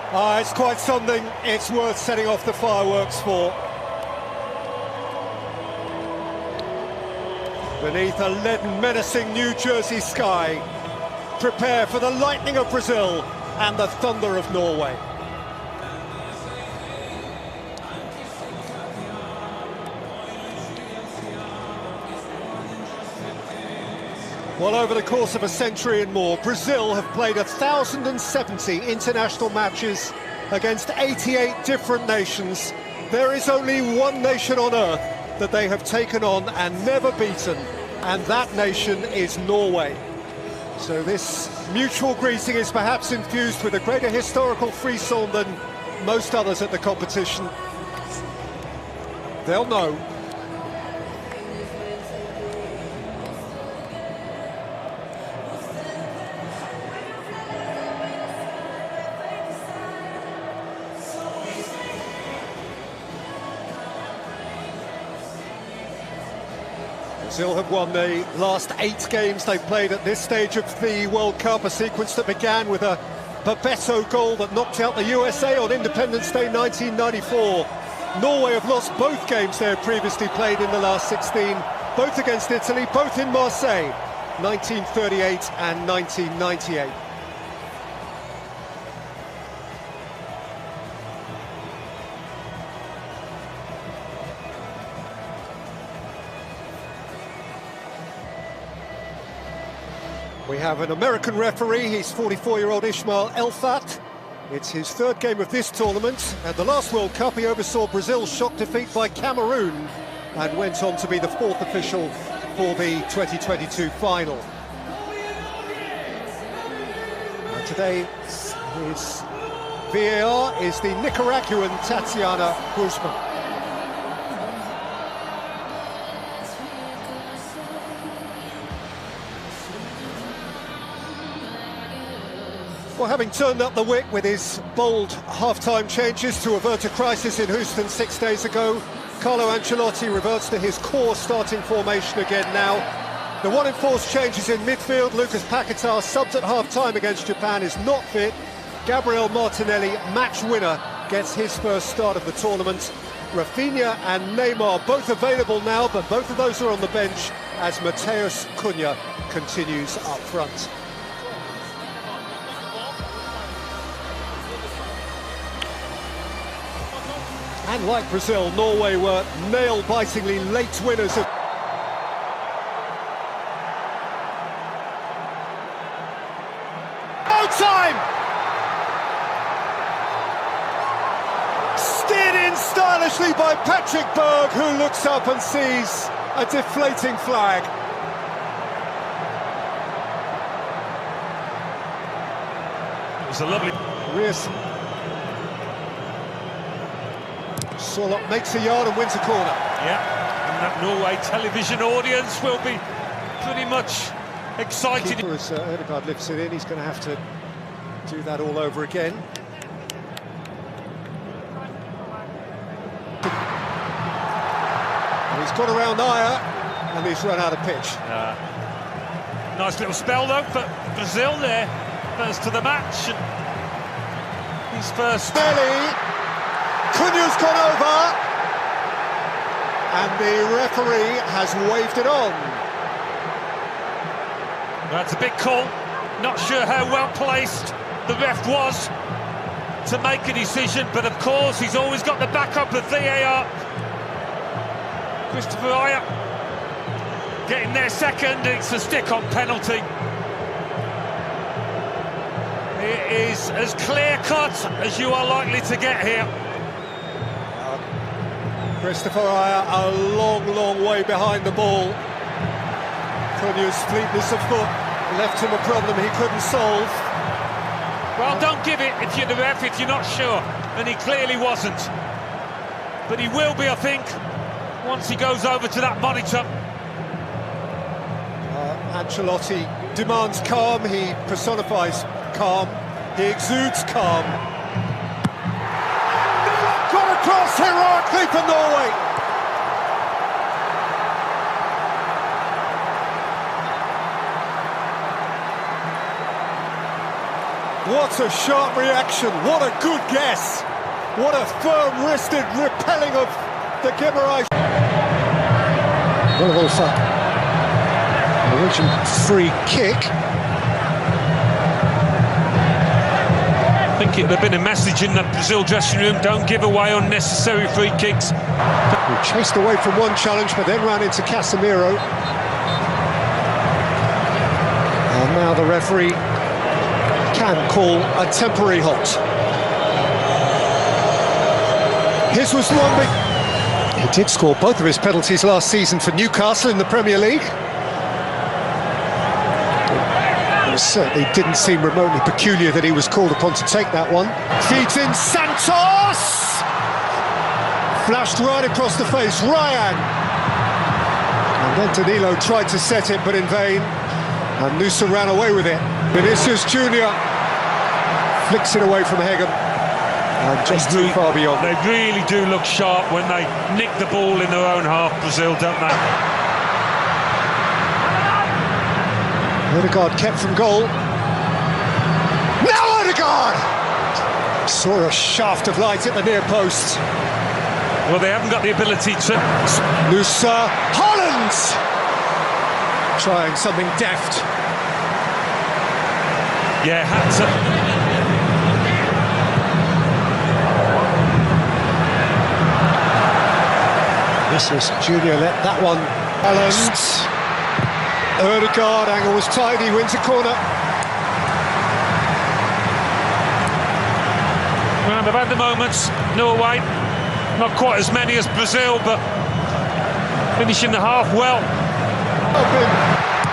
It's quite something. It's worth setting off the fireworks for. Beneath a leaden, menacing New Jersey sky, prepare for the lightning of Brazil and the thunder of Norway. Well, over the course of a century and more, Brazil have played 1,070 international matches against 88 different nations. There is only one nation on earth that they have taken on and never beaten, and that nation is Norway. So this mutual greeting is perhaps infused with a greater historical frisson than most others at the competition. They'll know. Brazil have won the last 8 games they've played at this stage of the World Cup, a sequence that began with a Bebeto goal that knocked out the USA on Independence Day 1994. Norway have lost both games they have previously played in the last 16, both against Italy, both in Marseille, 1938 and 1998. We have an American referee, he's 44-year-old Ismail Elfat. It's his 3rd game of this tournament. At the last World Cup, he oversaw Brazil's shock defeat by Cameroon and went on to be the 4th official for the 2022 final. And today, his VAR is the Nicaraguan Tatiana Guzman. Well, having turned up the wick with his bold half-time changes to avert a crisis in Houston 6 days ago, Carlo Ancelotti reverts to his core starting formation again now. The one enforced changes in midfield. Lucas Paquetá, subbed at half-time against Japan, is not fit. Gabriel Martinelli, match winner, gets his first start of the tournament. Rafinha and Neymar both available now, but both of those are on the bench as Matheus Cunha continues up front. And like Brazil, Norway were nail-bitingly late winners of... No time! Steered in stylishly by Patrick Berg, who looks up and sees a deflating flag. It was a lovely... Solot makes a yard and wins a corner. Yeah, and that Norway television audience will be pretty much excited. Keeper, as Ødegaard lifts it in, he's going to have to do that all over again. And he's got around Ayer, and he's run out of pitch. Nice little spell though for Brazil there, first to the match. And his first... Belly. Cunha's gone over, and the referee has waved it on. That's a big call. Not sure how well placed the ref was to make a decision, but of course he's always got the backup of VAR. Christopher Ayer getting their second. It's a stick-on penalty. It is as clear-cut as you are likely to get here. Christopher Ayer a long, long way behind the ball. Cunha's fleetness of foot left him a problem he couldn't solve. Well, don't give it if you're the ref, if you're not sure, and he clearly wasn't. But he will be, I think, once he goes over to that monitor. Ancelotti demands calm, he personifies calm, he exudes calm. Got across heroically for Norway. What a sharp reaction, what a good guess. What a firm-wristed repelling of the Guimarães. Wolf Norwegian free kick. I think there'd been a message in the Brazil dressing room: don't give away unnecessary free kicks. He chased away from one challenge, but then ran into Casemiro. And now the referee can call a temporary halt. His was the one. He did score both of his penalties last season for Newcastle in the Premier League. It certainly didn't seem remotely peculiar that he was called upon to take that one. Feeds in Santos! Flashed right across the face, Ryan! And then Danilo tried to set it, but in vain. And Nusa ran away with it. Vinicius Junior flicks it away from Hegem. And just too far beyond. They really do look sharp when they nick the ball in their own half, Brazil, don't they? Odegaard kept from goal. Now Odegaard! Saw a shaft of light at the near post. Well, they haven't got the ability to... Nusa, Holland! Trying something deft. Yeah, had to... Vinicius Junior let that one balance. Odegaard, angle was tidy, wins a corner. Well, they've had the moments, Norway. Not quite as many as Brazil, but finishing the half well.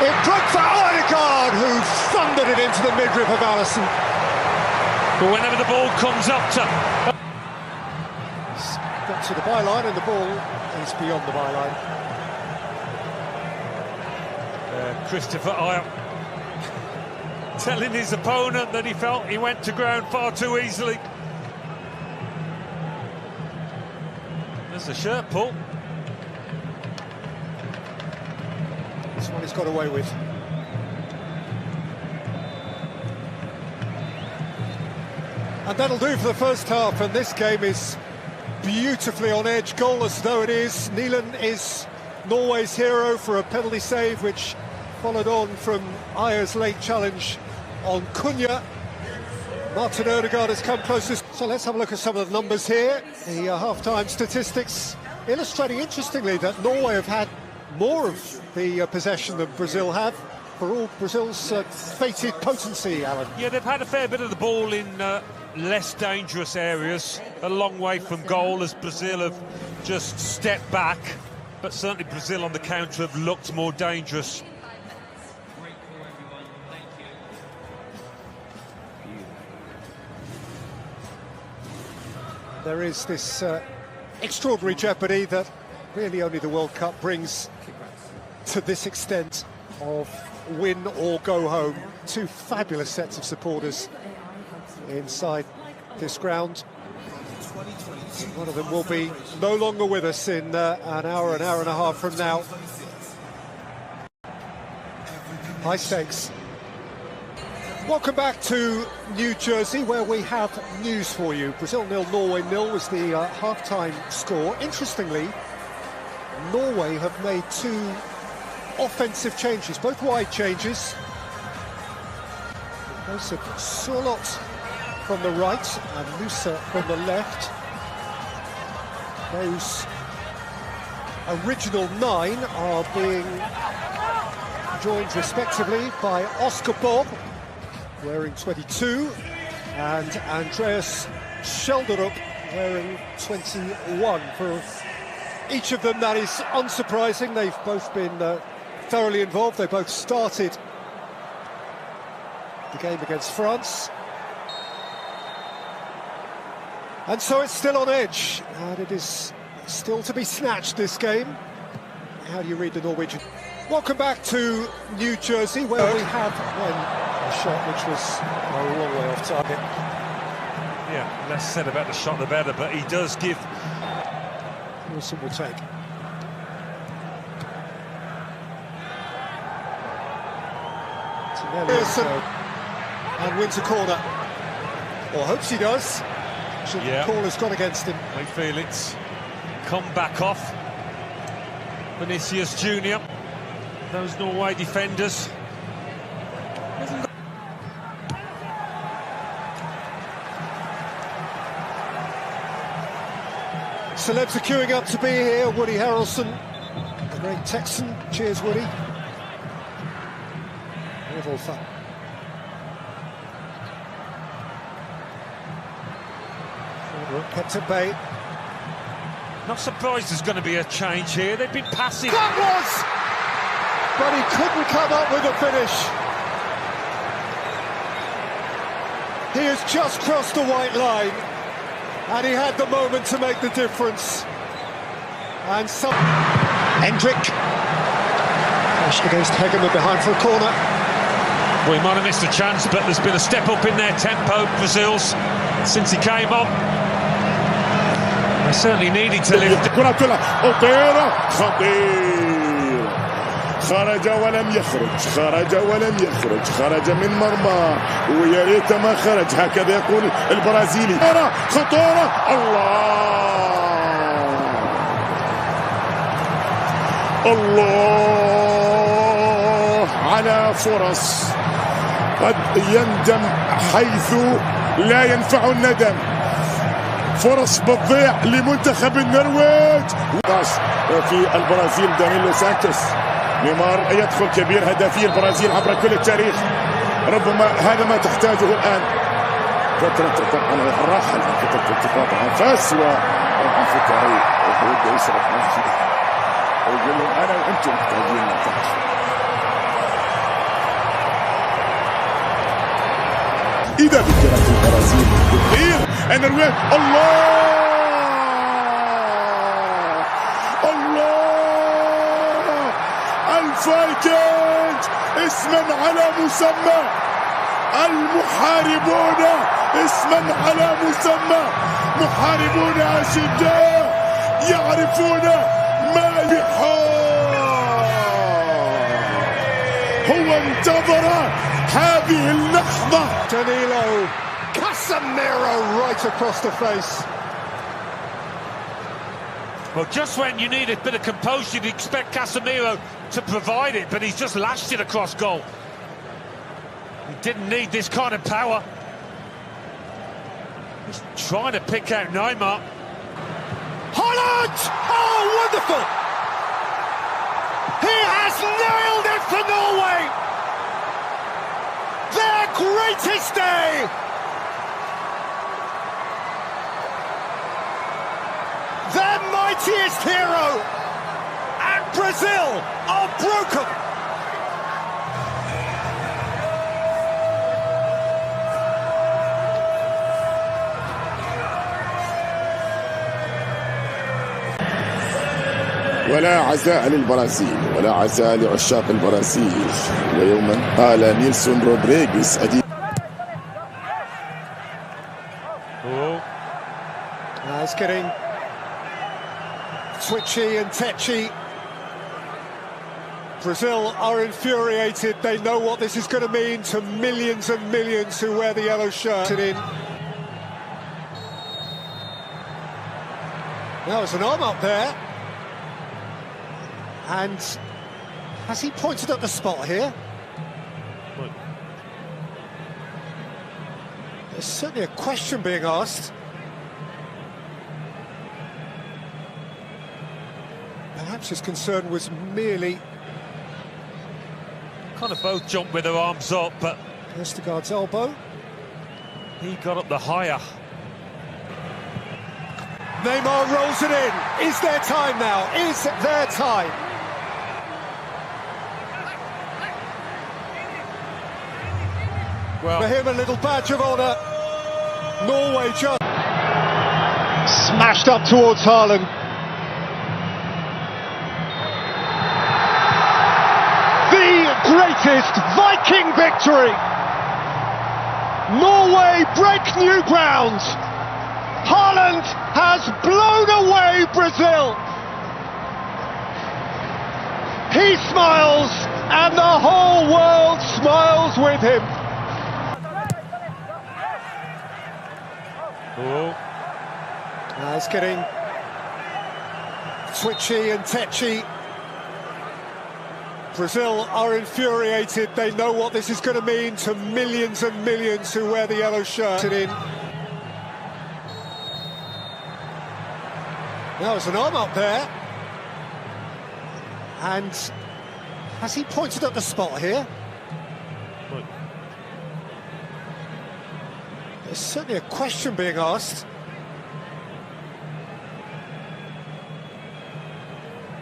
It broke for Odegaard, who thundered it into the midriff of Alisson. But whenever the ball comes up to... Got to the byline, and the ball is beyond the byline. Christopher Ayer telling his opponent that he felt he went to ground far too easily. There's the shirt pull. This one he's got away with. And that'll do for the first half, and this game is beautifully on edge, goalless though it is. Neelan is Norway's hero for a penalty save, which followed on from Ayer's late challenge on Cunha. Martin Odegaard has come closest. So let's have a look at some of the numbers here. The half-time statistics illustrating, interestingly, that Norway have had more of the possession than Brazil have, for all Brazil's fated potency, Alan. Yeah, they've had a fair bit of the ball in less dangerous areas, a long way from goal, as Brazil have just stepped back. But certainly Brazil on the counter have looked more dangerous. There is this extraordinary jeopardy that really only the World Cup brings to this extent of win or go home. Two fabulous sets of supporters inside this ground. One of them will be no longer with us in an hour and a half from now. High stakes. Welcome back to New Jersey, where we have news for you. Brazil 0, Norway 0 was the half-time score. Interestingly, Norway have made two offensive changes, both wide changes. Those of Surlot from the right and Nusa from the left. Those original 9 are being joined respectively by Oscar Bob, wearing 22, and Andreas Schelderup, wearing 21. For each of them, that is unsurprising. They've both been thoroughly involved. They both started the game against France. And so it's still on edge, and it is still to be snatched, this game. How do you read the Norwegian? Welcome back to New Jersey, where we have a shot which was a long way off target. Yeah, less said about the shot the better, but he does give... Wilson will take. Wilson, and wins a corner. Or hopes he does. The call has gone against him. I feel it's come back off. Vinicius Junior. Those Norway defenders. Celebs are queuing up to be here. Woody Harrelson, the great Texan. Cheers, Woody. All fun. Kept at bay. Not surprised there's going to be a change here. They've been passing. That was! But he couldn't come up with a finish. He has just crossed the white line. And he had the moment to make the difference. And some... Hendrick. Pushed against Hegeman behind for a corner. Well, he might have missed a chance, but there's been a step up in their tempo, Brazil's, since he came on. They certainly needed to lift. خرج ولم يخرج، خرج ولم يخرج، خرج من مرمى ويا ريت ما خرج، هكذا يقول البرازيلي. خطورة الله على فرص قد يندم حيث لا ينفع الندم. فرص بتضيع لمنتخب النرويج. في البرازيل دانيلو سانتوس. نيمار يدخل كبير هدافي البرازيل عبر كل التاريخ. ربما هذا ما تحتاجه الآن. فترة طبعا الراحل فترة التقاط أنفاس وطبعا فكري وبده يشرح نفسه ويقول لهم أنا وأنتم محتاجين نتائج. إذا بكرة البرازيل كثير النرويج. الفايكنج اسما على مسمى. المحاربون اسما على مسمى. محاربون أشداء يعرفون ما يحار. هو انتظر هذه اللحظة. Danilo, Casemiro right across the face. Well, just when you need a bit of composure, you'd expect Casemiro to provide it, but he's just lashed it across goal. He didn't need this kind of power. He's trying to pick out Neymar. Holland! Oh, wonderful! He has nailed it for Norway! Their greatest day! Their mightiest hero! And Brazil are broken! ولا عزاء للبرازيل ولا عزاء لعشاق البرازيل. ويوما قال نيلسون رودريغيز It's getting twitchy and tetchy. Brazil are infuriated. They know what this is going to mean to millions and millions who wear the yellow shirt. Now there's an arm up there. And has he pointed at the spot here? Look. There's certainly a question being asked. Perhaps his concern was merely... Kind of both jumped with their arms up, but... Vestergaard's elbow. He got up the higher. Neymar rolls it in. Is there time now? Is there time? Well, for him, a little badge of honour. Norway just smashed up towards Haaland. The greatest Viking victory. Norway break new ground. Haaland has blown away Brazil. He smiles, and the whole world smiles with him. Oh. It's getting twitchy and tetchy. Brazil are infuriated. They know what this is going to mean to millions and millions who wear the yellow shirt. Now there's an arm up there. And has he pointed at the spot here? Look. There's certainly a question being asked.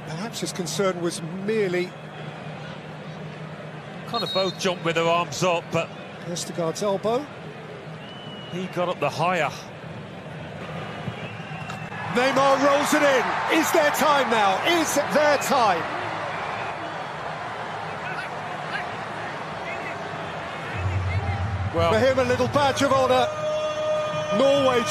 Perhaps his concern was merely... Kind of both jumped with their arms up, but Vestergaard's elbow. he got up the higher. Neymar rolls it in. Is there time now? Is there time? Well, For him, a little badge of honour. Norway